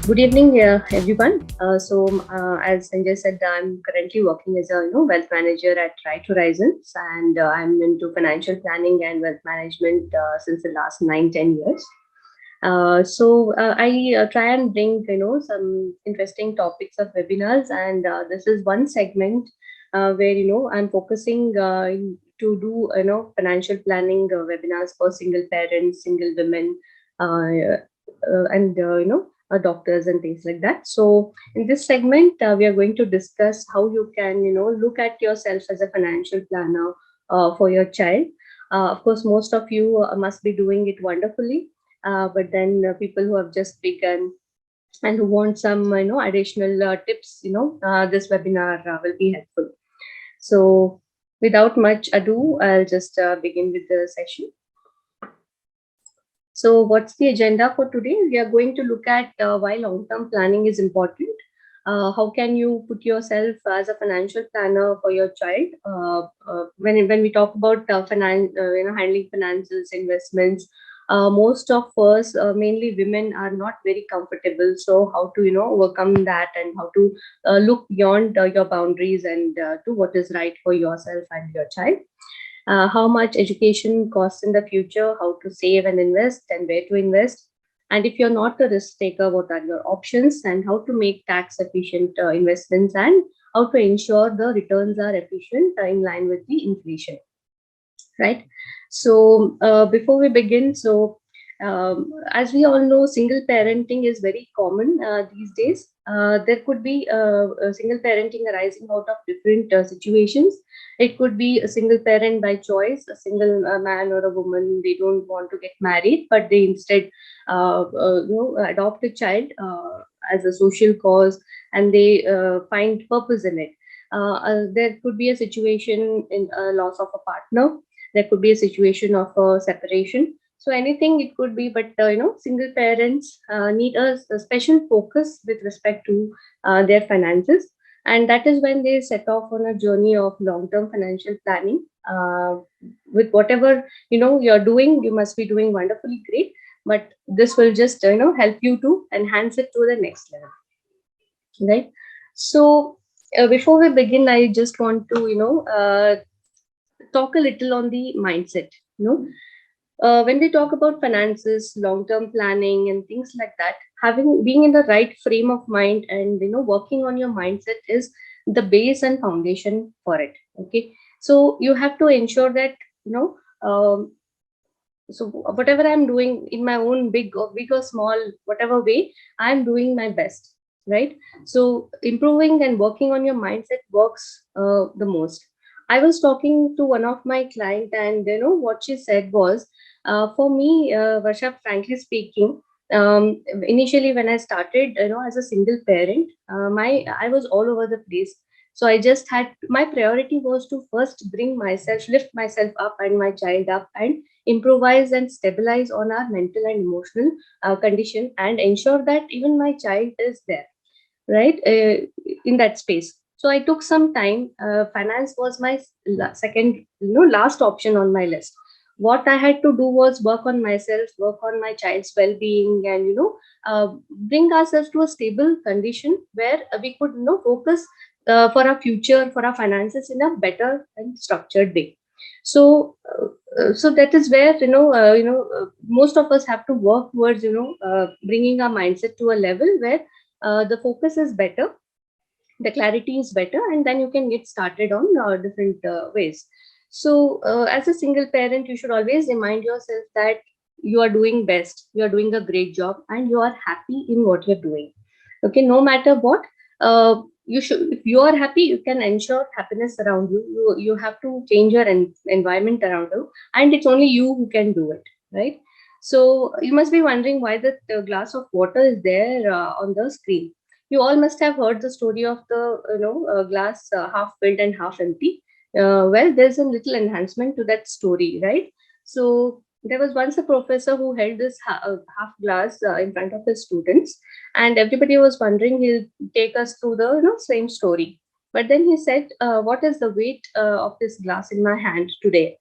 Good evening, everyone. As Sanjay said, I'm currently working as a wealth manager at Right Horizons, and I'm into financial planning and wealth management since the last 9-10 years. I try and bring some interesting topics of webinars, and this is one segment where I'm focusing to do financial planning webinars for single parents, single women, and doctors and things like that. So in this segment, we are going to discuss how you can look at yourself as a financial planner for your child. Of course, most of you must be doing it wonderfully, but then people who have just begun and who want some additional tips, this webinar will be helpful. So without much ado, I'll just begin with the session. So what's the agenda for today? We are going to look at why long-term planning is important. How can you put yourself as a financial planner for your child? When we talk about handling finances, investments, most of us, mainly women, are not very comfortable. So how to overcome that and how to look beyond your boundaries and do what is right for yourself and your child. How much education costs in the future, how to save and invest, and where to invest. And if you're not a risk taker, what are your options, and how to make tax efficient investments, and how to ensure the returns are efficient in line with the inflation, right? So before we begin, as we all know, single parenting is very common these days. There could be single parenting arising out of different situations. It could be a single parent by choice, a single man or a woman. They don't want to get married, but they instead adopt a child as a social cause, and they find purpose in it. There could be a situation in loss of a partner. There could be a situation of separation. So anything it could be, but single parents need a special focus with respect to their finances, and that is when they set off on a journey of long-term financial planning. With whatever you're doing, you must be doing wonderfully great, but this will just help you to enhance it to the next level, right? So before we begin, I just want to talk a little on the mindset. When we talk about finances, long-term planning, and things like that, having being in the right frame of mind and working on your mindset is the base and foundation for it. Okay, so you have to ensure that so whatever I'm doing in my own big or small, whatever way, I'm doing my best, right? So improving and working on your mindset works the most. I was talking to one of my client, and what she said was, for me, Varsha, frankly speaking, initially when I started, as a single parent, my I was all over the place. So I just had, my priority was to first lift myself up and my child up, and improvise and stabilize on our mental and emotional condition, and ensure that even my child is there, right, in that space. So I took some time. Finance was my second, last option on my list. What I had to do was work on myself, work on my child's well-being, and bring ourselves to a stable condition where we could focus for our future, for our finances in a better and structured way. So that is where most of us have to work towards bringing our mindset to a level where the focus is better, the clarity is better, and then you can get started on different ways. So as a single parent, you should always remind yourself that you are doing best, you are doing a great job, and you are happy in what you're doing. Okay, no matter what, you should, if you are happy, you can ensure happiness around you. You have to change your environment around you, and it's only you who can do it, right? So you must be wondering why the glass of water is there on the screen. You all must have heard the story of the glass half filled and half empty. Well, there's a little enhancement to that story, right? So there was once a professor who held this half glass in front of his students, and everybody was wondering, he'll take us through the same story. But then he said, what is the weight of this glass in my hand today?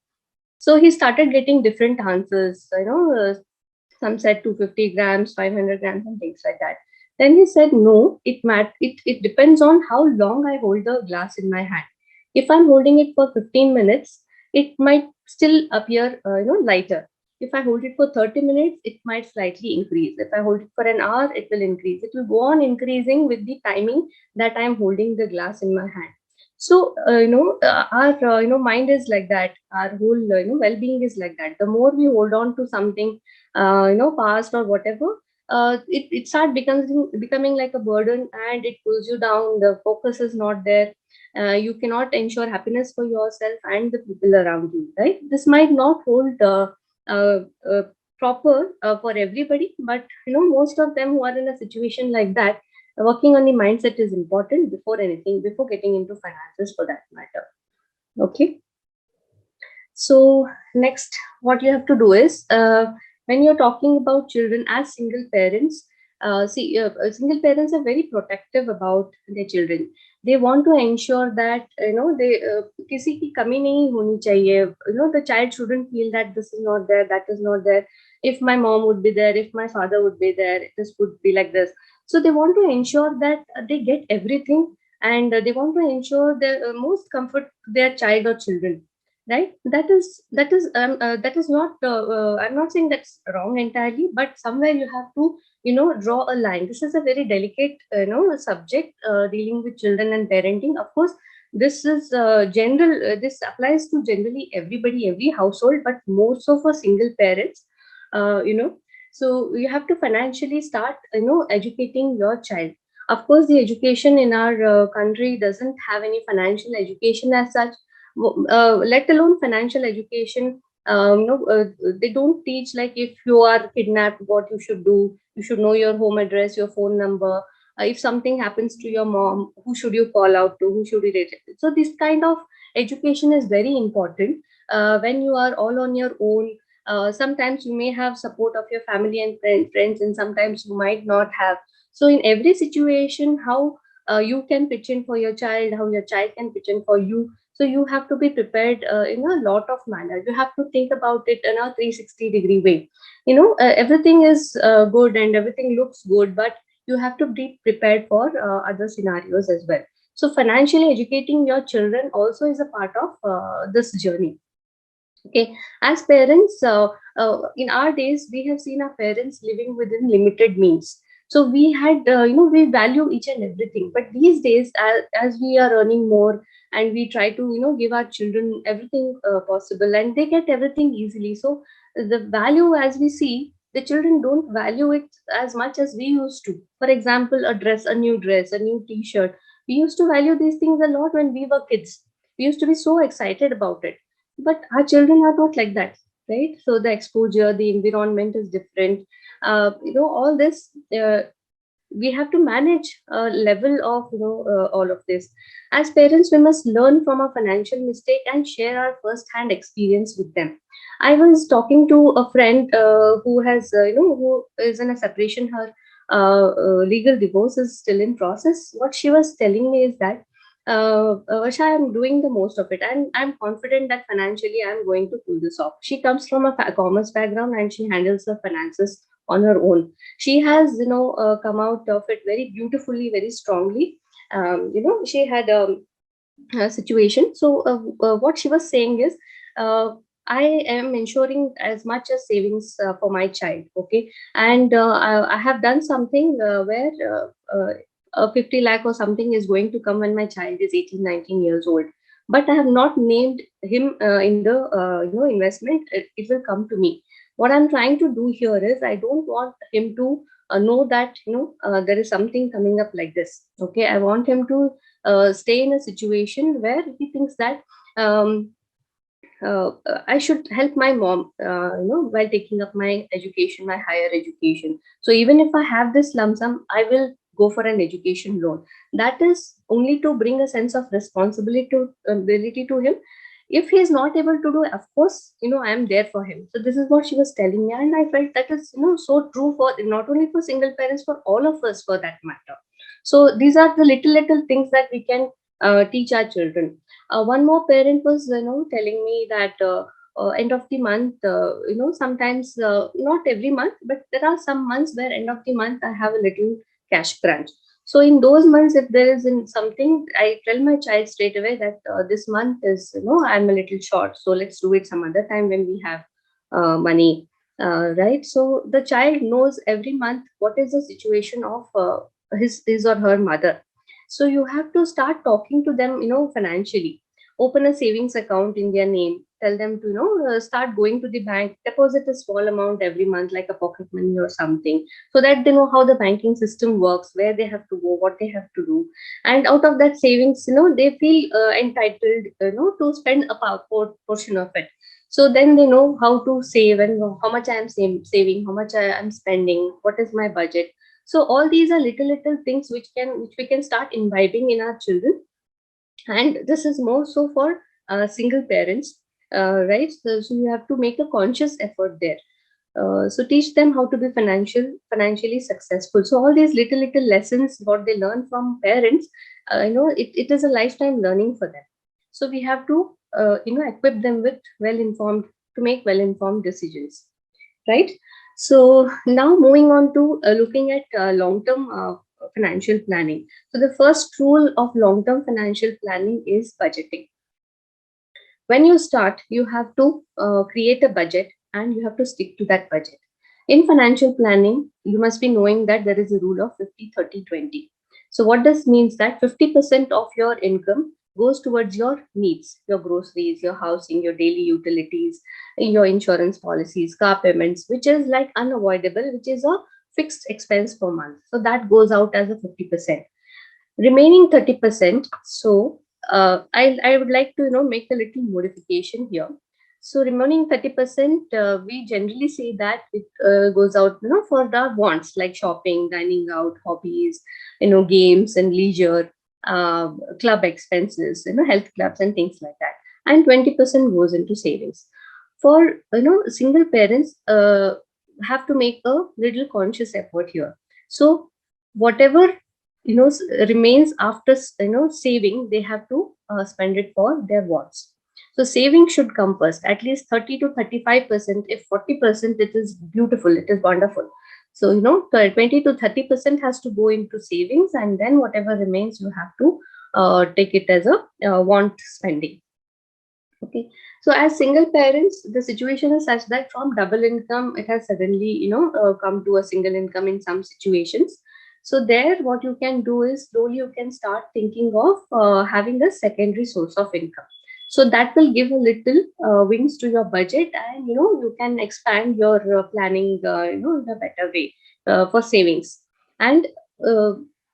So he started getting different answers. Some said 250 grams, 500 grams, and things like that. Then he said, no, it depends on how long I hold the glass in my hand. If I'm holding it for 15 minutes, it might still appear, lighter. If I hold it for 30 minutes, it might slightly increase. If I hold it for an hour, it will increase. It will go on increasing with the timing that I'm holding the glass in my hand. So, our, mind is like that. Our whole, well-being is like that. The more we hold on to something, past or whatever, it start becoming like a burden, and it pulls you down. The focus is not there. You cannot ensure happiness for yourself and the people around you, right? This might not hold uh, uh, proper for everybody, but most of them who are in a situation like that, working on the mindset is important before anything, before getting into finances for that matter. Okay. So next, what you have to do is, when you're talking about children as single parents, single parents are very protective about their children. They want to ensure that they किसी की कमी नहीं होनी चाहिए. The child shouldn't feel that this is not there, that is not there. If my mom would be there, if my father would be there, this would be like this. So they want to ensure that they get everything, and they want to ensure the most comfort to their child or children, right? That is not, I'm not saying that's wrong entirely, but somewhere you have to draw a line. This is a very delicate subject, dealing with children and parenting. Of course, this is general, this applies to generally everybody, every household, but most of our single parents, uh, you know so you have to financially start educating your child. Of course, the education in our country doesn't have any financial education as such, let alone financial education. They don't teach, like, if you are kidnapped, what you should do. You should know your home address, your phone number. If something happens to your mom, who should you call out to, who should you relate it? So this kind of education is very important when you are all on your own. Sometimes you may have support of your family and friends, and sometimes you might not have. So in every situation, how you can pitch in for your child, how your child can pitch in for you. So you have to be prepared in a lot of manner. You have to think about it in a 360-degree way. Everything is good and everything looks good, but you have to be prepared for other scenarios as well. So financially educating your children also is a part of this journey. Okay, as parents, in our days, we have seen our parents living within limited means. So we had, we value each and everything. But these days, as we are earning more, and we try to, give our children everything possible, and they get everything easily. So the value, as we see, the children don't value it as much as we used to. For example, a new dress, a new T-shirt. We used to value these things a lot when we were kids. We used to be so excited about it, but our children are not like that, right? So the exposure, the environment is different. All this, we have to manage a level of all of this. As parents, we must learn from our financial mistake and share our first hand experience with them. I was talking to a friend who has who is in a separation. Her legal divorce is still in process. What she was telling me is that, Vasha, I'm doing the most of it, and I'm confident that financially I'm going to pull this off. She comes from a commerce background, and she handles her finances on her own. She has come out of it very beautifully, very strongly. She had a situation. So what she was saying is, uh, I am ensuring as much as savings for my child. Okay, and I have done something where 50 lakh or something is going to come when my child is 18, 19 years old, but I have not named him in the investment. It will come to me. What I'm trying to do here is, I don't want him to know that there is something coming up like this. Okay, I want him to stay in a situation where he thinks that, um, I should help my mom, while taking up my education, my higher education. So even if I have this lump sum, I will go for an education loan. That is only to bring a sense of responsibility ability to him. If he is not able to do, of course, I am there for him. So this is what she was telling me, and I felt that is so true for not only for single parents, for all of us for that matter. So these are the little things that we can teach our children. One more parent was telling me that, end of the month, sometimes, not every month, but there are some months where end of the month I have a little cash crunch. So in those months, if there is in something, I tell my child straight away that this month is, I'm a little short, so let's do it some other time when we have money, right? So the child knows every month what is the situation of his or her mother. So you have to start talking to them, financially. Open a savings account in their name. Tell them to, start going to the bank, deposit a small amount every month, like a pocket money or something, so that they know how the banking system works, where they have to go, what they have to do. And out of that savings, they feel entitled, to spend a portion of it. So then they know how to save and know how much I am saving, how much I am spending, what is my budget. So all these are little things which we can start imbibing in our children. And this is more so for single parents, right? So you have to make a conscious effort there. So teach them how to be financially successful. So all these little lessons what they learn from parents, it is a lifetime learning for them. So we have to equip them with well informed to make well informed decisions, right? So now moving on to looking at long term financial planning. So the first rule of long term financial planning is budgeting. When you start, you have to create a budget and you have to stick to that budget. In financial planning, you must be knowing that there is a rule of 50-30-20. So what this means that 50% of your income goes towards your needs, your groceries, your housing, your daily utilities, your insurance policies, car payments, which is like unavoidable, which is a fixed expense per month. So that goes out as a 50%. Remaining 30%. So I would like to make a little modification here. So remaining 30%, we generally say that it goes out for the wants like shopping, dining out, hobbies, games and leisure, uh, club expenses, health clubs and things like that. And 20% goes into savings. For single parents, have to make a little conscious effort here. So whatever remains after saving, they have to spend it for their wants. So saving should come first, at least 30 to 35%. If 40%, it is beautiful, it is wonderful. So 20 to 30% has to go into savings, and then whatever remains you have to take it as a want spending. Okay. So as single parents, the situation is such that from double income, it has suddenly, come to a single income in some situations. So there, what you can do is slowly you can start thinking of having a secondary source of income. So that will give a little wings to your budget, and you can expand your planning, in a better way for savings. And uh,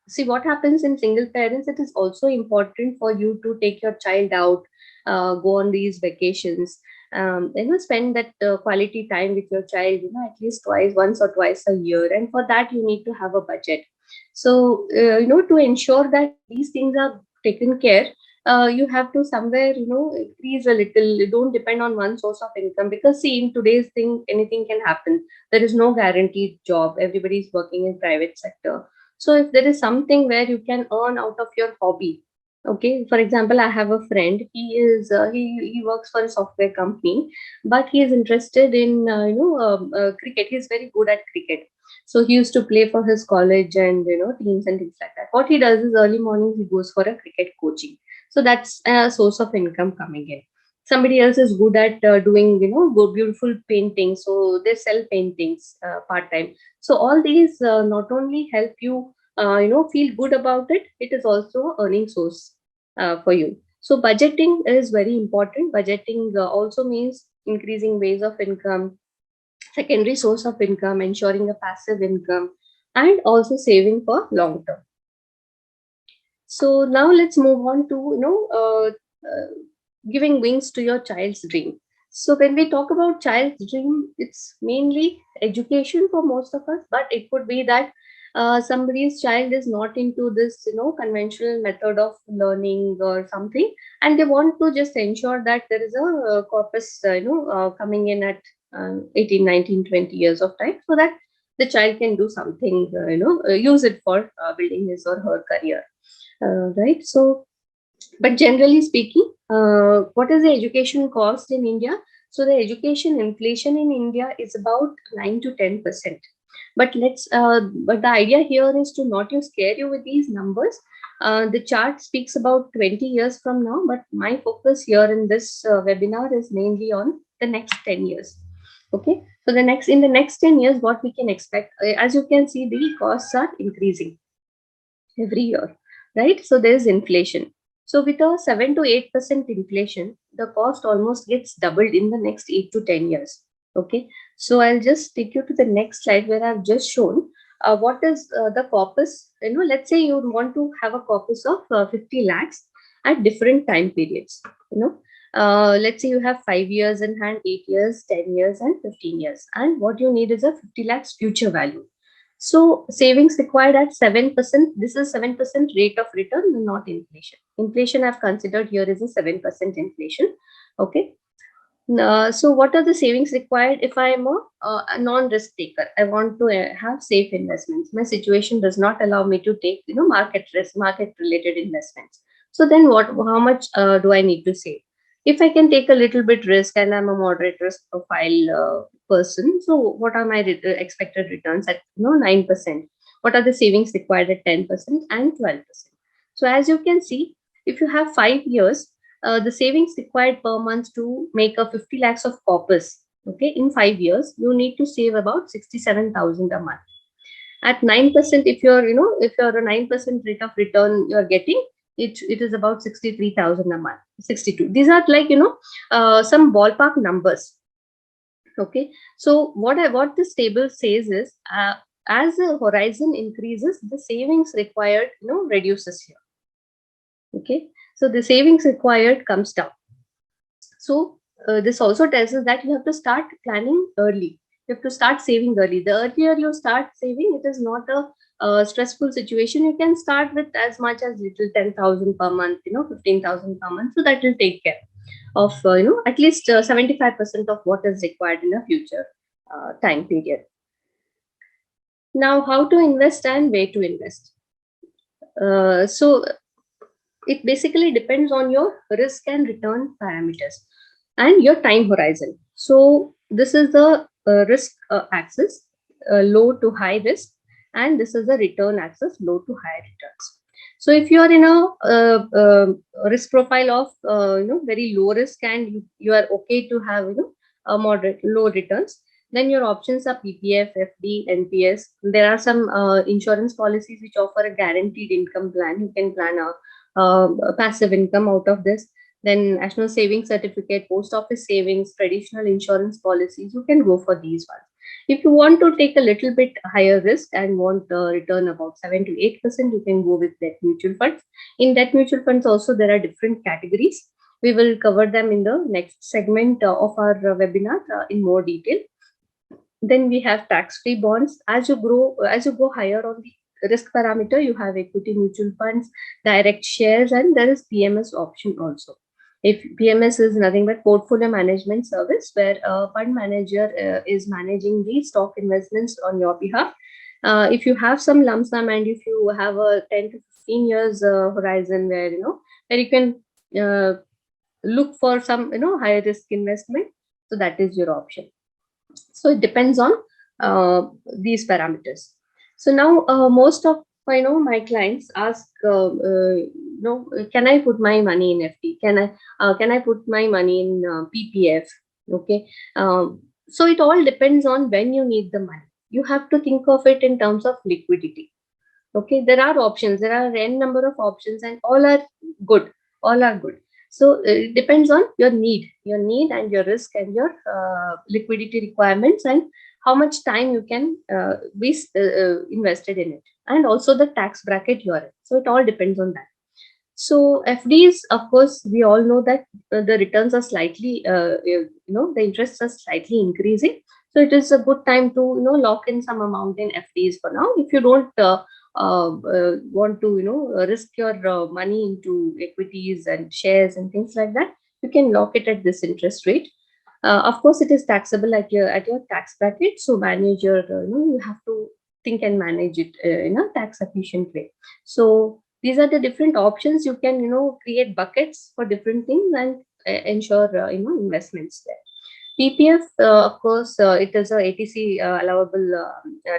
see what happens in single parents. It is also important for you to take your child out, go on these vacations, spend that quality time with your child, at least once or twice a year. And for that, you need to have a budget. So, to ensure that these things are taken care, you have to somewhere, increase a little. You don't depend on one source of income, because see, in today's thing, anything can happen. There is no guaranteed job. Everybody's working in private sector. So if there is something where you can earn out of your hobby. Okay, for example, I have a friend. He works for a software company, but he is interested in cricket. He's very good at cricket. So he used to play for his college and teams and things like that. What he does is early morning he goes for a cricket coaching. So that's a source of income coming in. Somebody else is good at doing good beautiful paintings, so they sell paintings part time. So all these not only help you feel good about it, it is also a earning source for you. So budgeting is very important. Budgeting also means increasing ways of income, secondary source of income, ensuring a passive income, and also saving for long term. So now let's move on to giving wings to your child's dream. So when we talk about child's dream, it's mainly education for most of us, but it could be that somebody's child is not into this conventional method of learning or something, and they want to just ensure that there is a corpus coming in at 18, 19, 20 years of time, so that the child can do something, use it for building his or her career, right? So but generally speaking, what is the education cost in India? So the education inflation in India is about 9 to 10%. But the idea here is to not to scare you with these numbers. The chart speaks about 20 years from now, but my focus here in this webinar is mainly on the next 10 years. Okay, so in the next 10 years, what we can expect, as you can see, the costs are increasing every year, right? So there is inflation. So with a 7 to 8% inflation, the cost almost gets doubled in the next 8 to 10 years. Okay, so I'll just take you to the next slide where I've just shown what is the corpus. Let's say you want to have a corpus of 50 lakhs at different time periods. Let's say you have 5 years in hand, 8 years, 10 years, and 15 years. And what you need is a 50 lakhs future value. So savings required at 7%. This is 7% rate of return, not inflation. Inflation I've considered here is a 7% inflation. Okay. So what are the savings required if I am a non-risk taker? I want to have safe investments. My situation does not allow me to take market risk, market related investments. So then how much do I need to save? If I can take a little bit risk and I'm a moderate risk profile person, so what are my expected returns at 9%? What are the savings required at 10% and 12%? So as you can see, if you have 5 years, the savings required per month to make a 50 lakhs of corpus, okay, in 5 years, you need to save about 67,000 a month. At 9%, if you're a 9% rate of return you're getting, it is about 63,000 a month, 62. These are like some ballpark numbers. Okay, so what this table says is, as the horizon increases, the savings required reduces here. Okay, so the savings required comes down. So this also tells us that you have to start planning early. You have to start saving early. The earlier you start saving, it is not a stressful situation. You can start with as much as little 10,000 per month, 15,000 per month. So that will take care of at least 75% of what is required in a future time period. Now, how to invest and where to invest? So it basically depends on your risk and return parameters and your time horizon. So this is the risk axis, low to high risk, and this is the return axis, low to high returns. So if you are in a risk profile of very low risk and you are okay to have a moderate low returns, then your options are PPF, FD, NPS. There are some insurance policies which offer a guaranteed income plan. You can plan a passive income out of this. Then national savings certificate, post office savings, traditional insurance policies, you can go for these ones. If you want to take a little bit higher risk and want a return about 7 to 8%, you can go with debt mutual funds. In debt mutual funds also, there are different categories. We will cover them in the next segment of our webinar in more detail. Then we have tax-free bonds. As you go higher on the risk parameter, you have equity mutual funds, direct shares, and there is PMS option also. If PMS is nothing but portfolio management service, where a fund manager is managing the stock investments on your behalf. If you have some lump sum and if you have a 10 to 15 years horizon where you can look for some high risk investment, so that is your option. So it depends on these parameters. So now most of my clients ask, can I put my money in FD? Can I put my money in PPF? Okay, so it all depends on when you need the money. You have to think of it in terms of liquidity. Okay, there are options. There are n number of options, and all are good. All are good. So it depends on your need and your risk and your liquidity requirements and how much time you can be invested in it, and also the tax bracket you are in. So it all depends on that. So FDs, of course, we all know that the returns are slightly, the interests are slightly increasing. So it is a good time to lock in some amount in FDs for now. If you don't want to risk your money into equities and shares and things like that, you can lock it at this interest rate. Of course, it is taxable at your tax bracket. So manage your you have to think and manage it in a tax efficient way. So these are the different options. You can create buckets for different things and ensure investments there. PPF, of course, it is a ATC allowable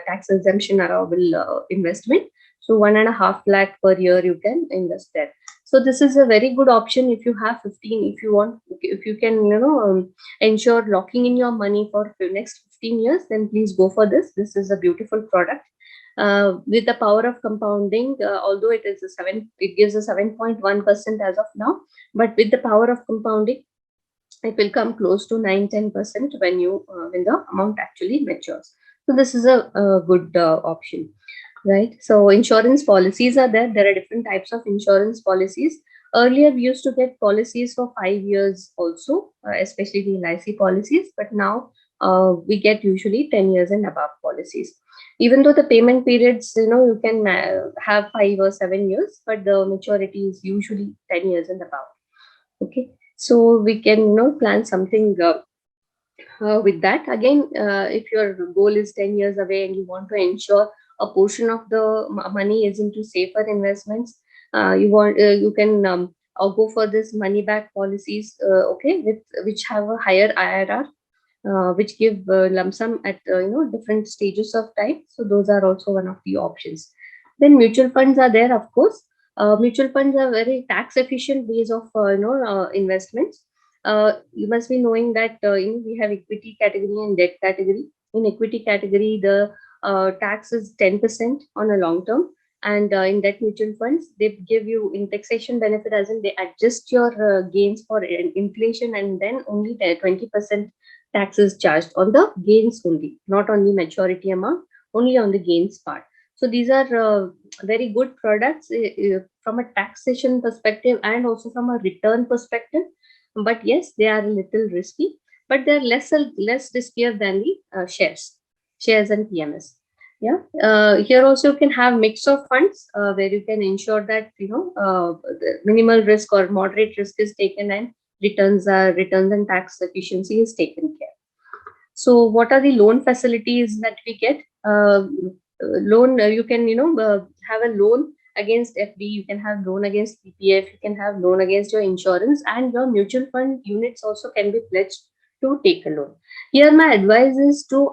tax exemption allowable investment. So 1.5 lakh per year you can invest there. So this is a very good option if you have 15. If you want, if you can, ensure locking in your money for the next 15 years, then please go for this. This is a beautiful product. With the power of compounding, although it is a it gives a 7.1% as of now, but with the power of compounding, it will come close to 9-10% when the amount actually matures. So this is a good option, right? So insurance policies are there. There are different types of insurance policies. Earlier we used to get policies for 5 years also, especially the LIC policies, but now we get usually 10 years and above policies. Even though the payment periods, you can have 5 or 7 years, but the maturity is usually 10 years and above. Okay, so we can plan something with that. Again, if your goal is 10 years away and you want to ensure a portion of the money is into safer investments, you can go for this money back policies, okay, with which have a higher IRR, which give lump sum at different stages of time. So those are also one of the options. Then mutual funds are there, of course. Mutual funds are very tax efficient ways of investments. You must be knowing that we have equity category and debt category. In equity category, the tax is 10% on a long term, and in debt mutual funds, they give you indexation benefit, as in they adjust your gains for inflation, and then only 20% tax is charged on the gains only, not on the maturity amount, only on the gains part. So these are very good products from a taxation perspective and also from a return perspective. But yes, they are a little risky, but they're less riskier than the shares and PMS. Yeah, here also you can have mix of funds where you can ensure that the minimal risk or moderate risk is taken, and returns and tax efficiency is taken care. So what are the loan facilities that we get? Loan, you can have a loan against FD, you can have loan against PPF, you can have loan against your insurance, and your mutual fund units also can be pledged to take a loan. Here my advice is to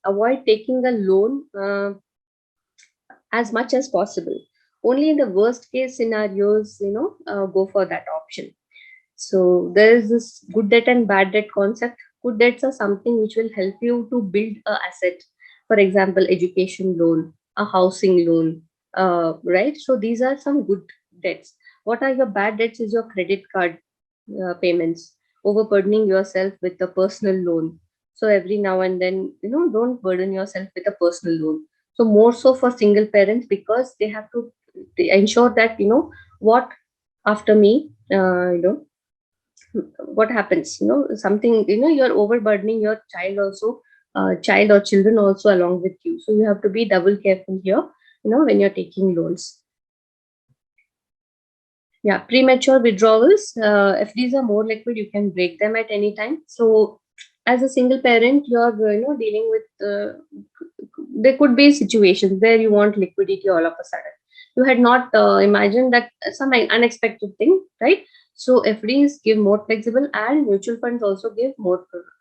avoid taking a loan as much as possible. Only in the worst case scenarios, go for that option. So there is this good debt and bad debt concept. Good debts are something which will help you to build a asset. For example, education loan, a housing loan, right? So these are some good debts. What are your bad debts? Is your credit card payments, overburdening yourself with a personal loan. So every now and then, don't burden yourself with a personal loan. So more so for single parents, because they ensure that what after me, what happens, something, you're overburdening your child or children also along with you. So you have to be double careful here, when you're taking loans. Yeah, premature withdrawals. If these are more liquid, you can break them at any time. So as a single parent, you're dealing with there could be situations where you want liquidity all of a sudden. You had not imagined that some unexpected thing, right? So FDs give more flexible, and mutual funds also give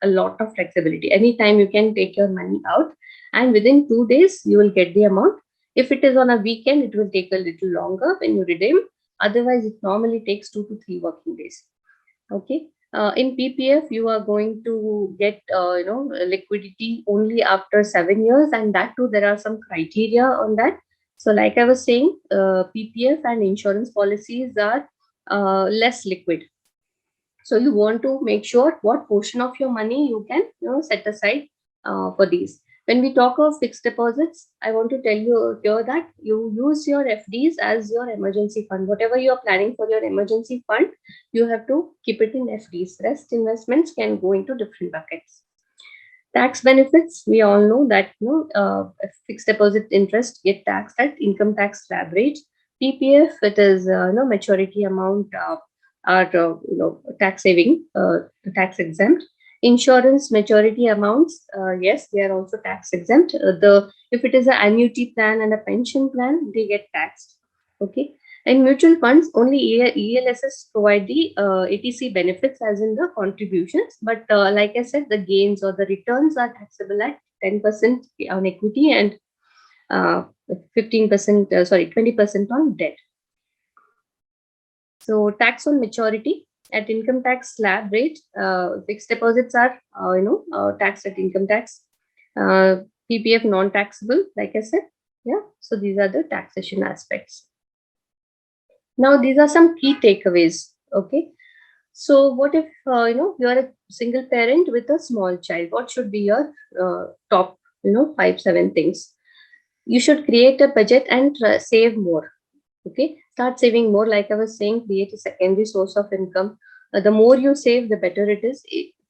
a lot of flexibility. Anytime you can take your money out, and within 2 days you will get the amount. If it is on a weekend, it will take a little longer when you redeem. Otherwise, it normally takes 2 to 3 working days. Okay. In PPF, you are going to get liquidity only after 7 years, and that too there are some criteria on that. So, like I was saying, PPF and insurance policies are less liquid. So you want to make sure what portion of your money you can set aside for these. When we talk of fixed deposits, I want to tell you here that you use your FDs as your emergency fund. Whatever you are planning for your emergency fund, you have to keep it in FDs. Rest investments can go into different buckets. Tax benefits, we all know that fixed deposit interest get taxed at income tax slab rate. PPF, it is maturity amount are tax saving, tax exempt. Insurance maturity amounts, yes, they are also tax exempt. The if it is an annuity plan and a pension plan, they get taxed. Okay. In mutual funds, only ELSs provide the ATC benefits, as in the contributions. But like I said, the gains or the returns are taxable at 10% on equity and 15%, 20% on debt. So tax on maturity at income tax slab rate, fixed deposits are taxed at income tax. PPF non-taxable, like I said. Yeah. So these are the taxation aspects. Now these are some key takeaways. Okay. So what if you are a single parent with a small child? What should be your top 5-7 things? You should create a budget and save more. Okay, start saving more. Like I was saying, create a secondary source of income. The more you save, the better it is.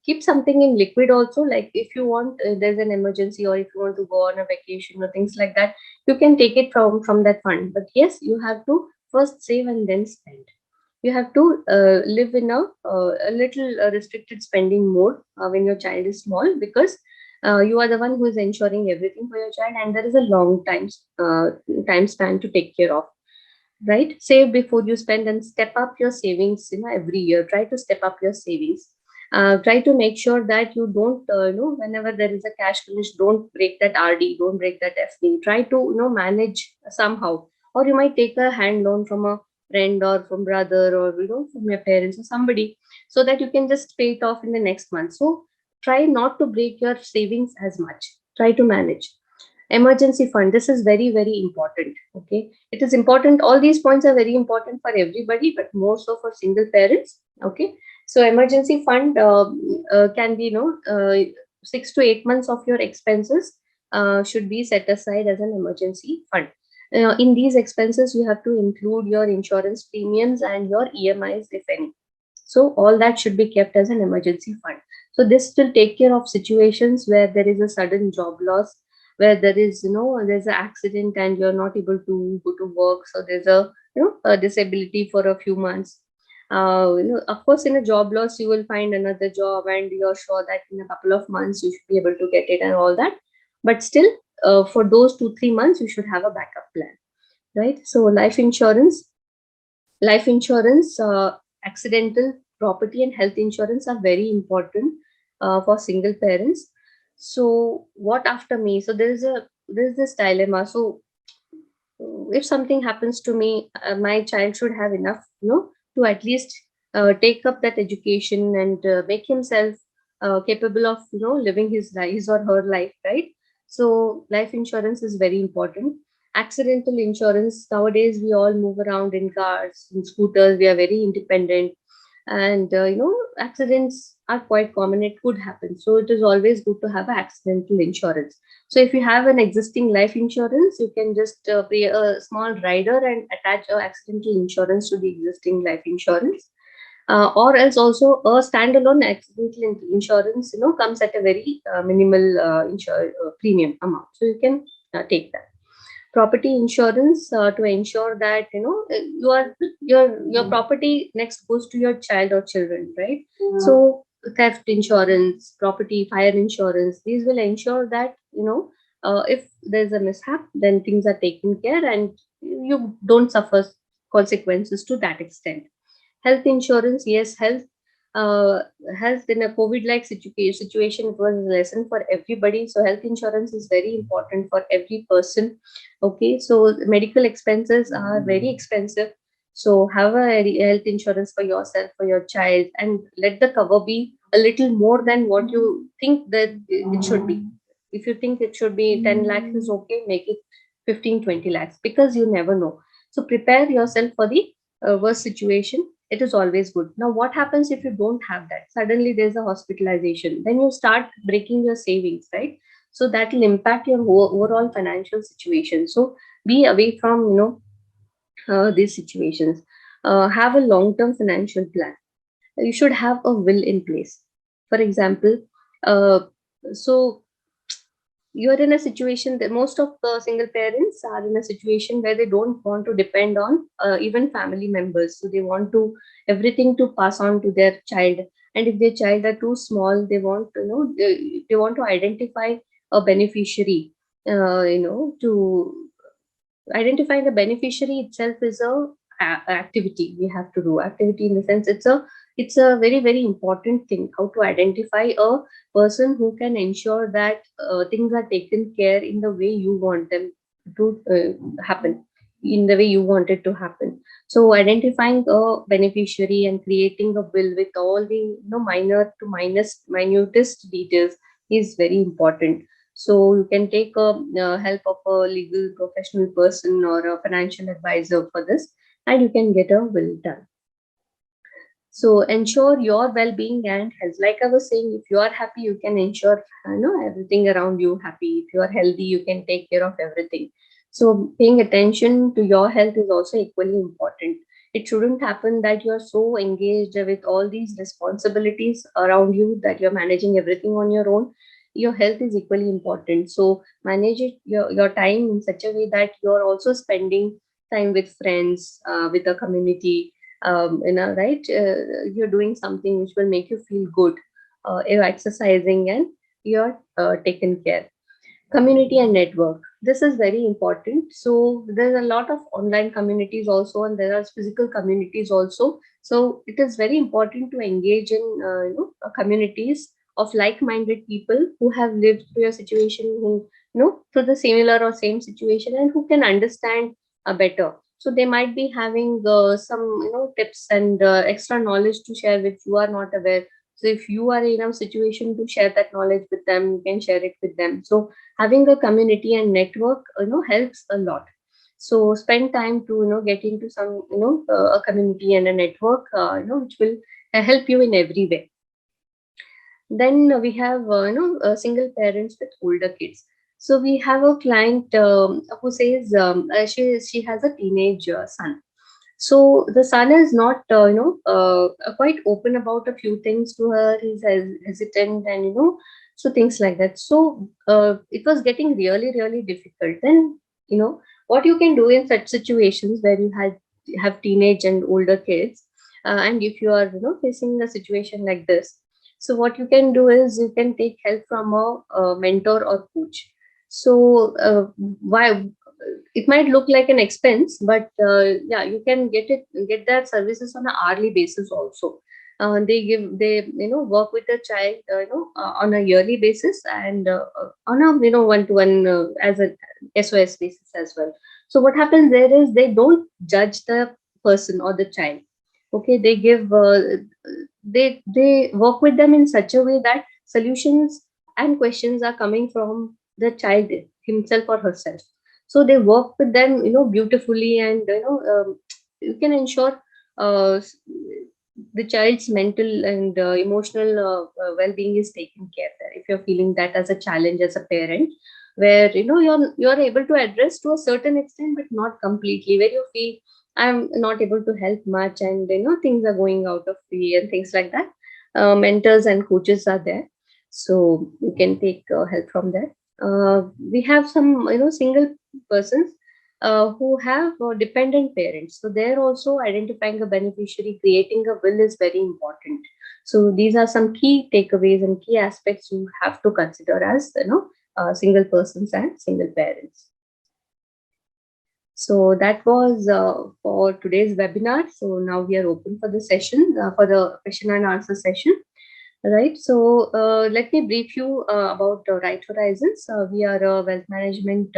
Keep something in liquid also. Like if you want, there's an emergency, or if you want to go on a vacation or things like that, you can take it from that fund. But yes, you have to first save and then spend. You have to live in a little restricted spending mode when your child is small, because you are the one who is ensuring everything for your child, and there is a long time span to take care of. Right, save before you spend and step up your savings. Every year try to step up your savings. Try to make sure that you don't whenever there is a cash crunch, don't break that RD, don't break that FD. Try to manage somehow. Or you might take a hand loan from a friend or from brother, or from your parents or somebody, so that you can just pay it off in the next month. So try not to break your savings as much. Try to manage. Emergency fund, this is very very important. Okay, it is important. All these points are very important for everybody, but more so for single parents. Okay, so emergency fund can be 6 to 8 months of your expenses should be set aside as an emergency fund. In these expenses, you have to include your insurance premiums and your EMIs, if any. So all that should be kept as an emergency fund. So this will take care of situations where there is a sudden job loss, where there is there's an accident and you're not able to go to work. So there's a disability for a few months. Of course, in a job loss, you will find another job, and you're sure that in a couple of months you should be able to get it and all that. But still, for those 2-3 months, you should have a backup plan, right? So life insurance, accidental, property, and health insurance are very important for single parents. So what after me? So there's this dilemma. So if something happens to me, my child should have enough, to at least take up that education and make himself capable of, living his or her life, right? So life insurance is very important. Accidental insurance, nowadays we all move around in cars, in scooters. We are very independent, and accidents are quite common. It could happen, so it is always good to have an accidental insurance. So if you have an existing life insurance, you can just pay a small rider and attach a accidental insurance to the existing life insurance. Or else also a standalone accidental insurance comes at a very minimal premium amount, so you can take that. Property insurance, to ensure that your property next goes to your child or children, right? So theft insurance, property fire insurance, these will ensure that if there's a mishap, then things are taken care, and you don't suffer consequences to that extent. Health insurance, yes, uh, health in a COVID like situation, it was a lesson for everybody. So health insurance is very important for every person. Okay, so medical expenses are very expensive. So have a health insurance for yourself, for your child, and let the cover be a little more than what you think that it should be. If you think it should be 10 lakhs is okay, make it 15-20 lakhs, because you never know. So prepare yourself for the worst situation. It is always good. Now what happens if you don't have that? Suddenly there's a hospitalization, then you start breaking your savings, right? So that will impact your overall financial situation. So be away from these situations. Have a long term financial plan. You should have a will in place. For example, uh, so you're in a situation that most of the single parents are in a situation where they don't want to depend on even family members. So they want to everything to pass on to their child. And if their child are too small, they want to they want to identify a beneficiary. To identify the beneficiary itself is a activity we have to do. Activity in the sense it's a very very important thing, how to identify a person who can ensure that things are taken care in the way you want them to happen, in the way you want it to happen. So identifying a beneficiary and creating a will with all the minor to minutest details is very important. So you can take help of a legal professional person or a financial advisor for this, and you can get a will done. So ensure your well-being and health. Like I was saying, if you are happy, you can ensure everything around you happy. If you are healthy, you can take care of everything. So paying attention to your health is also equally important. It shouldn't happen that you are so engaged with all these responsibilities around you that you're managing everything on your own. Your health is equally important. So manage your time in such a way that you're also spending time with friends, with the community, right? You're doing something which will make you feel good. You're exercising and you're taken care. Community and network, this is very important. So there's a lot of online communities also, and there are physical communities also. So it is very important to engage in communities of like-minded people who have lived through a situation, who through the similar or same situation, and who can understand better. So they might be having some tips and extra knowledge to share which you are not aware. So if you are in a situation to share that knowledge with them, you can share it with them. So having a community and network helps a lot. So spend time to get into some a community and a network which will help you in every way. Then we have single parents with older kids. So we have a client who says she has a teenage son. So the son is not quite open about a few things to her. He's hesitant, and so things like that. So it was getting really really difficult. Then what you can do in such situations where you have teenage and older kids, and if you are facing a situation like this, so what you can do is you can take help from a mentor or coach. So why it might look like an expense, but yeah, you can get that services on an hourly basis also. They work with the child on a yearly basis, and on a one to one as a SOS basis as well. So what happens there is they don't judge the person or the child. Okay, they give they work with them in such a way that solutions and questions are coming from the child himself or herself. So they work with them beautifully, and you can ensure uh, s- the child's mental and emotional well-being is taken care there. If you're feeling that as a challenge as a parent, where you're able to address to a certain extent but not completely, where you feel I'm not able to help much, and things are going out of way and things like that. Mentors and coaches are there, so you can take help from there. We have some single persons who have dependent parents. So they're also identifying a beneficiary, creating a will is very important. So these are some key takeaways and key aspects you have to consider as single persons and single parents. So that was for today's webinar. So now we are open for the session, for the question and answer session. Right. So let me brief you about Right Horizons. We are a wealth management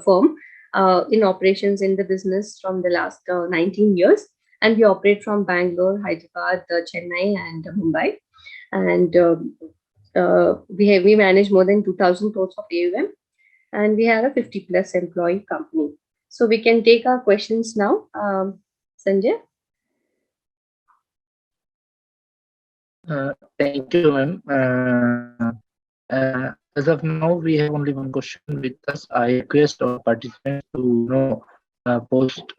firm in operations in the business from the last 19 years. And we operate from Bangalore, Hyderabad, Chennai, and Mumbai. And we manage more than 2,000 crores of AUM, and we have a 50 plus employee company. So we can take our questions now. Sanjay? Thank you, ma'am. As of now, we have only one question with us. I request all participants to post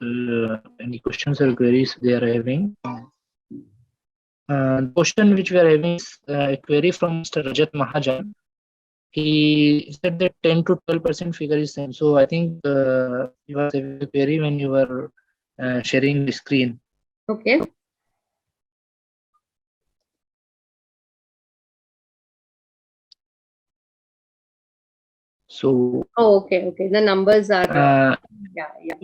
any questions or queries they are having. The question which we are having is a query from Mr. Rajat Mahajan. He said that 10 to 12% figure is same. So I think you were having a query when you were sharing the screen. Okay. So Oh, okay. The numbers are yeah.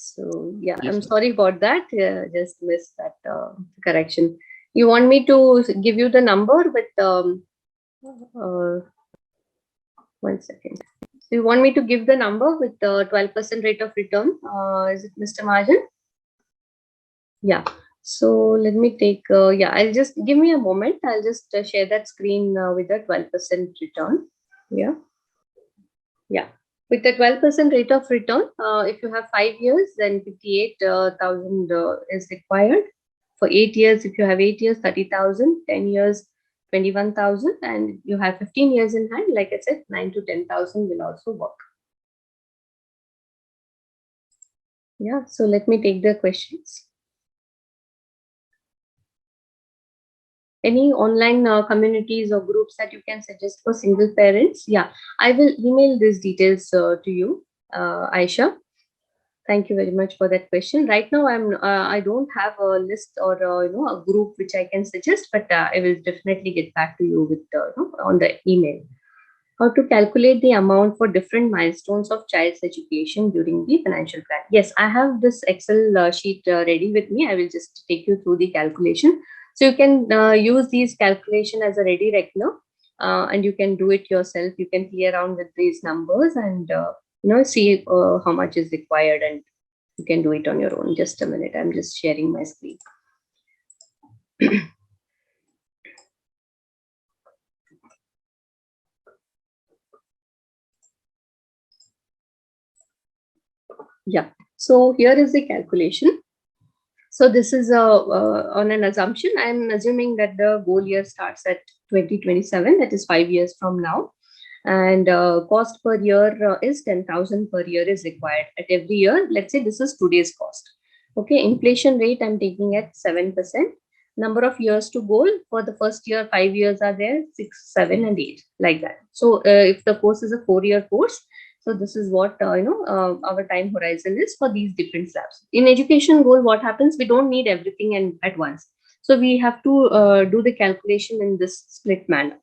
So yeah, Yes, I'm ma'am. sorry about that. Just missed that correction. You want me to give you the number with uh, 1 second. So you want me to give the number with the 12% rate of return? Is it Mr. Majan? Yeah. So let me take. Yeah, I'll just give me a moment. I'll just share that screen with the 12% return. Yeah. Yeah. With the 12% rate of return, if you have 5 years, then 58,000 is required. For 8 years, if you have 8 years, 30,000, 10 years, 21,000, and you have 15 years in hand, like I said, 9 to 10,000 will also work. Yeah. So let me take the questions. Any online communities or groups that you can suggest for single parents? Yeah, I will email these details to you, Aisha. Thank you very much for that question. Right now, I don't have a list or a group which I can suggest, but I will definitely get back to you with on the email. How to calculate the amount for different milestones of child's education during the financial plan? Yes, I have this Excel sheet ready with me. I will just take you through the calculation. So you can use these calculation as a ready reckoner, and you can do it yourself. You can play around with these numbers and see how much is required, and you can do it on your own. Just a minute. I'm just sharing my screen. Yeah. So here is the calculation. So this is on an assumption. I'm assuming that the goal year starts at 2027, that is 5 years from now. And cost per year is 10,000 per year is required at every year. Let's say this is today's cost. Okay, inflation rate I'm taking at 7%. Number of years to goal for the first year, 5 years are there, 6, 7, and 8, like that. So if the course is a 4-year course, so this is what our time horizon is for these different slabs. In education goal, what happens? We don't need everything and at once. So we have to do the calculation in this split manner.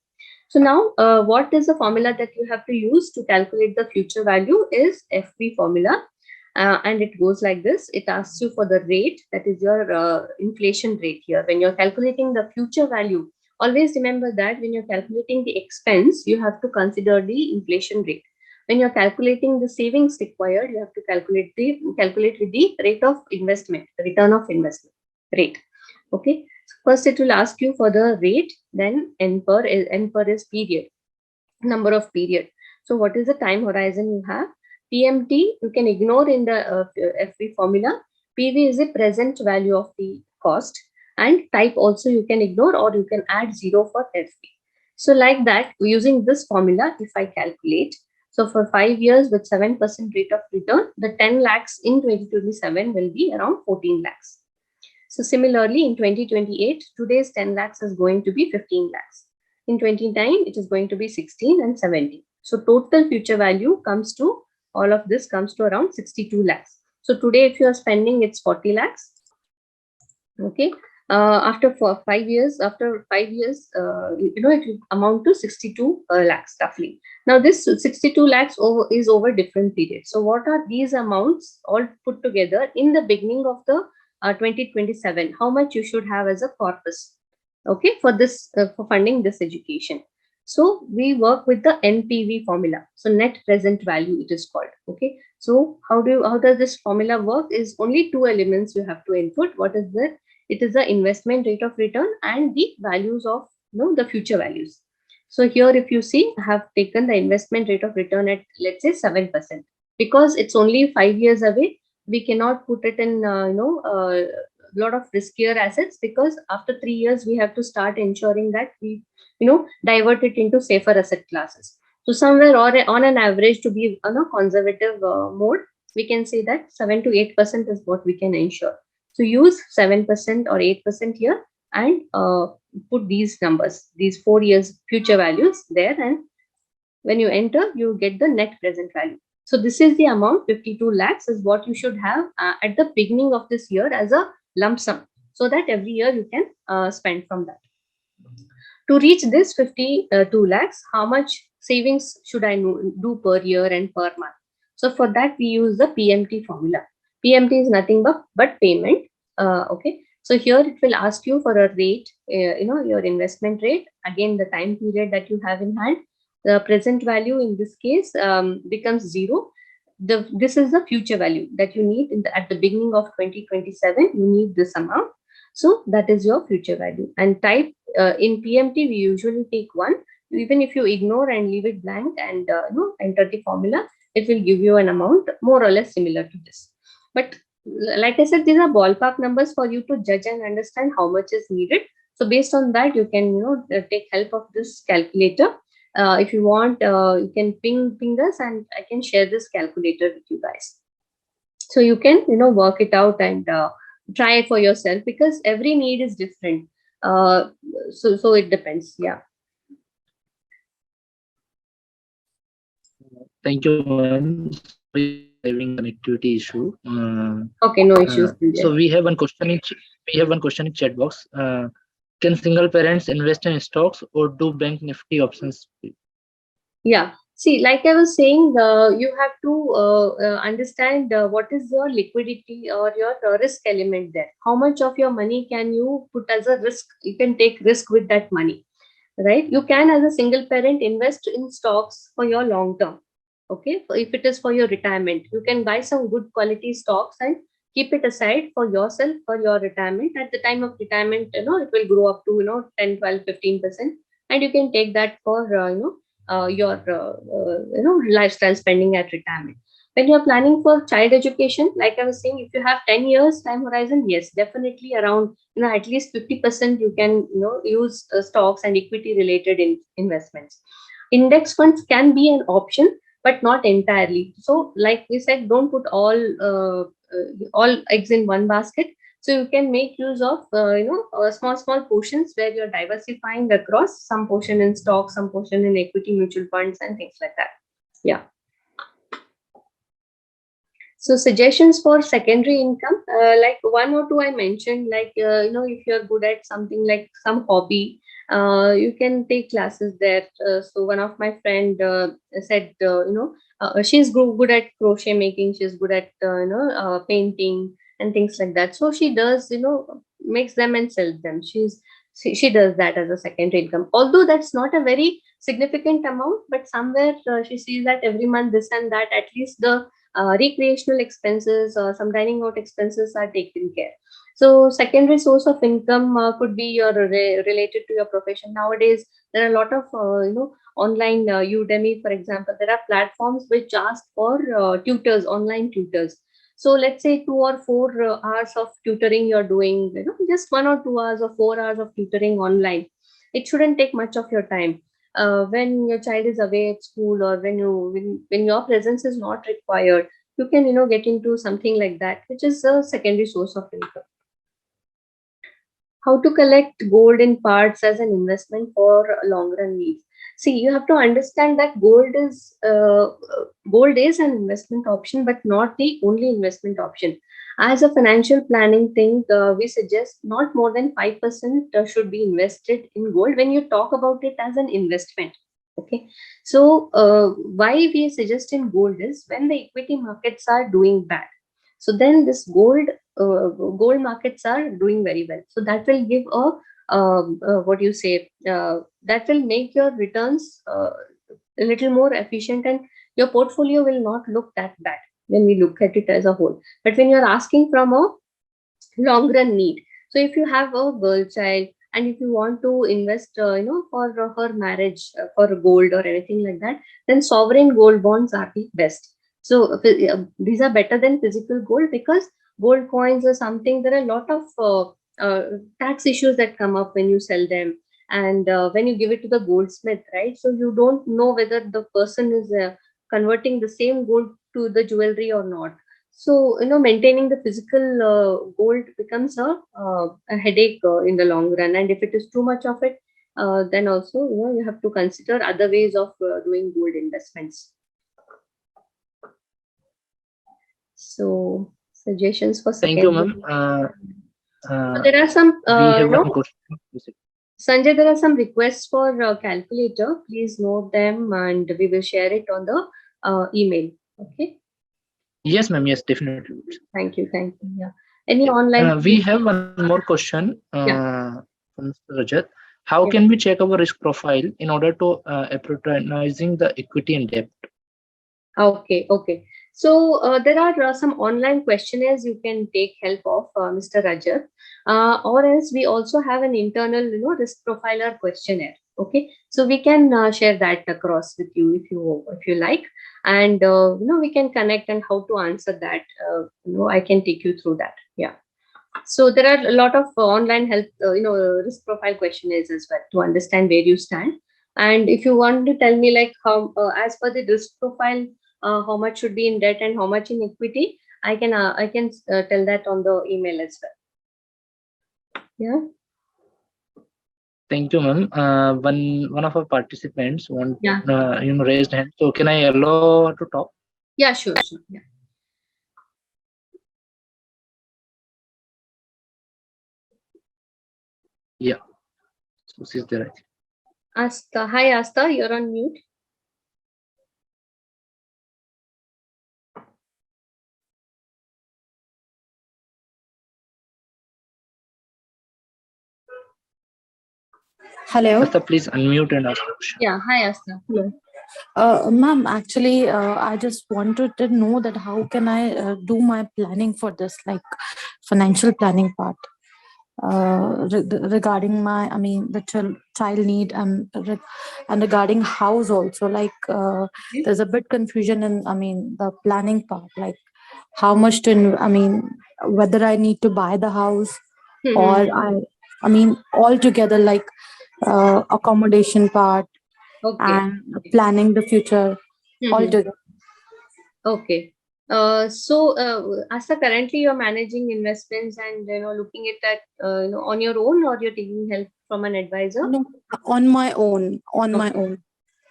So now, what is the formula that you have to use to calculate the future value is FP formula. And it goes like this. It asks you for the rate, that is your inflation rate here. When you're calculating the future value, always remember that when you're calculating the expense, you have to consider the inflation rate. When you're calculating the savings required, you have to calculate with the rate of investment, return of investment rate. Okay. First, it will ask you for the rate, then N per is period, number of period. So what is the time horizon you have? PMT, you can ignore in the FV formula. PV is the present value of the cost, and type also you can ignore, or you can add 0 for FV. So like that, using this formula, if I calculate, so for 5 years with 7% rate of return, the 10 lakhs in 2027 will be around 14 lakhs. So similarly, in 2028, today's 10 lakhs is going to be 15 lakhs. In 29, it is going to be 16 and 17. So total future value comes to, all of this comes to around 62 lakhs. So today, if you are spending, it's 40 lakhs. Okay. After 5 years, it will amount to 62 lakhs roughly. Now this 62 lakhs is over different periods. So what are these amounts all put together in the beginning of the 2027? How much you should have as a corpus? Okay, for this for funding this education. So we work with the NPV formula. So net present value it is called. Okay. So how does this formula work? Is only two elements you have to input. What is the It is the investment rate of return and the values of the future values. So here, if you see, I have taken the investment rate of return at, let's say, 7%, because it's only 5 years away. We cannot put it in a lot of riskier assets, because after 3 years we have to start ensuring that we divert it into safer asset classes. So somewhere, or on an average, to be on a conservative mode, we can say that 7 to 8% is what we can ensure. So use 7% or 8% here, and put these numbers, these 4 years future values there, and when you enter, you get the net present value. So this is the amount, 52 lakhs is what you should have at the beginning of this year as a lump sum, so that every year you can spend from that. To reach this 52 lakhs, how much savings should I do per year and per month? So for that, we use the PMT formula. PMT is nothing but payment. Okay. So here it will ask you for a rate, your investment rate, again the time period that you have in hand. The present value in this case becomes zero. This is the future value that you need at the beginning of 2027. You need this amount. So that is your future value. And type in PMT, we usually take one. Even if you ignore and leave it blank and enter the formula, it will give you an amount more or less similar to this. But like I said, these are ballpark numbers for you to judge and understand how much is needed. So based on that, you can take help of this calculator. If you want, you can ping us, and I can share this calculator with you guys. So you can work it out and try it for yourself, because every need is different. So it depends. Yeah. Thank you, ma'am. Sorry for having connectivity issue. Okay, no issues. So we have one question in chat box. Can single parents invest in stocks or do bank nifty options? Yeah. See, like I was saying, you have to understand what is your liquidity or your risk element there. How much of your money can you put as a risk? You can take risk with that money, right? You can, as a single parent, invest in stocks for your long term. Okay. If it is for your retirement, you can buy some good quality stocks and keep it aside for yourself for your retirement. At the time of retirement, it will grow up to 10, 12, 15%, and you can take that for your lifestyle spending at retirement. When you're planning for child education, like I was saying, if you have 10 years time horizon, yes, definitely around at least 50% you can use stocks and equity related investments. Index funds can be an option, but not entirely. So like we said, don't put all eggs in one basket. So you can make use of small portions where you're diversifying across, some portion in stocks, some portion in equity mutual funds and things like that. Yeah. So suggestions for secondary income, like one or two I mentioned, like if you're good at something like some hobby, you can take classes there. So one of my friend said, she's good at crochet making, she's good at painting and things like that. So she does, makes them and sells them. She does that as a secondary income. Although that's not a very significant amount, but somewhere she sees that every month this and that, at least the recreational expenses or some dining out expenses are taken care. So secondary source of income could be your related to your profession. Nowadays there are a lot of online Udemy, for example. There are platforms which ask for tutors, online tutors. So let's say 2 or 4 hours of tutoring you're doing, just 1 or 2 hours or 4 hours of tutoring online. It shouldn't take much of your time. When your child is away at school, or when your presence is not required, you can get into something like that, which is a secondary source of income. How to collect gold in parts as an investment for long run needs. See, you have to understand that gold is an investment option, but not the only investment option. As a financial planning thing, we suggest not more than 5% should be invested in gold when you talk about it as an investment. Okay. So why we suggest in gold is when the equity markets are doing bad. So then this gold markets are doing very well. So that will give what you say, that will make your returns a little more efficient, and your portfolio will not look that bad when we look at it as a whole. But when you're asking from a long run need, so if you have a girl child and if you want to invest for her marriage, for gold or anything like that, then sovereign gold bonds are the best. So these are better than physical gold, because gold coins or something, there are a lot of tax issues that come up when you sell them, and when you give it to the goldsmith, right? So you don't know whether the person is converting the same gold to the jewelry or not. So maintaining the physical gold becomes a headache in the long run, and if it is too much of it, then also you have to consider other ways of doing gold investments. So suggestions for Thank you, secondary. ma'am. There are some We have one question. Sanjay, there are some requests for calculator. Please note them and we will share it on the email. Okay. Yes, ma'am. Yes, definitely. Thank you. Thank you. Yeah. Any Yeah. online? We have one more question Yeah. from Mr. Rajat. How can Yeah. we check our risk profile in order to approaching the equity and debt? Okay, okay. So there are some online questionnaires you can take help of, Mr. Rajat, or else we also have an internal, risk profiler questionnaire. Okay, so we can share that across with you if you like, and we can connect and how to answer that. I can take you through that. Yeah. So there are a lot of online health, risk profile questionnaires as well to understand where you stand. And if you want to tell me like how, as per the risk profile, how much should be in debt and how much in equity, I can tell that on the email as well. Yeah, Thank you, ma'am. One of our participants want yeah, raised hand. So can I allow her to talk? yeah, sure, sure. Yeah, Yeah. So she's there. I think. Asta, hi Asta, you're on mute. Hello. Asta, please unmute and ask the question. Yeah, hi Asta. Hello. Ma'am, actually, I just wanted to know that how can I do my planning for this, like financial planning part, regarding my, I mean, the child need and regarding house also. Like, Okay. there's a bit confusion in, I mean, the planning part, like how much to, I mean, whether I need to buy the house or Hmm. I mean, all together, like accommodation part Okay. and planning the future Hmm. altogether. Okay. So, Asta, currently you're managing investments and looking at that on your own, or you're taking help from an advisor. No, on my own, on my Okay. own.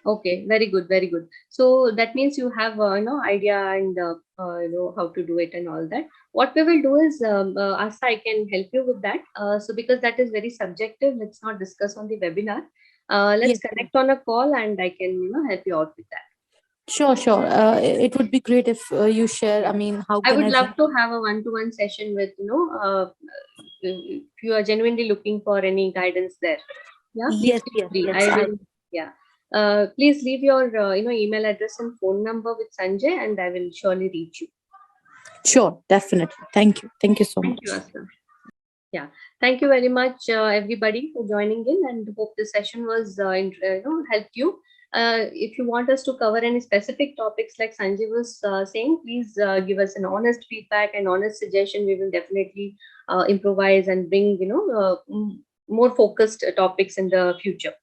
Okay. Very good. Very good. So that means you have idea and how to do it and all that. What we will do is, Asta, I can help you with that. So because that is very subjective, let's not discuss on the webinar. Let's Yes, yes. connect on a call and I can help you out with that. Sure, sure. It would be great if you share. I Yeah. mean, how I can would I love read? to have a one-to-one session with, if you are genuinely looking for any guidance there. Yeah, please Yes, feel yes, free. yes. I will, yeah. Please leave your, email address and phone number with Sanjay and I will surely reach you. Sure, definitely. Thank you. Thank you so Thank you, much. Aslam. Yeah. Thank you very much, everybody, for joining in and hope this session was, helped you. If you want us to cover any specific topics like Sanjay was saying, please give us an honest feedback and honest suggestion. We will definitely improvise and bring, more focused topics in the future.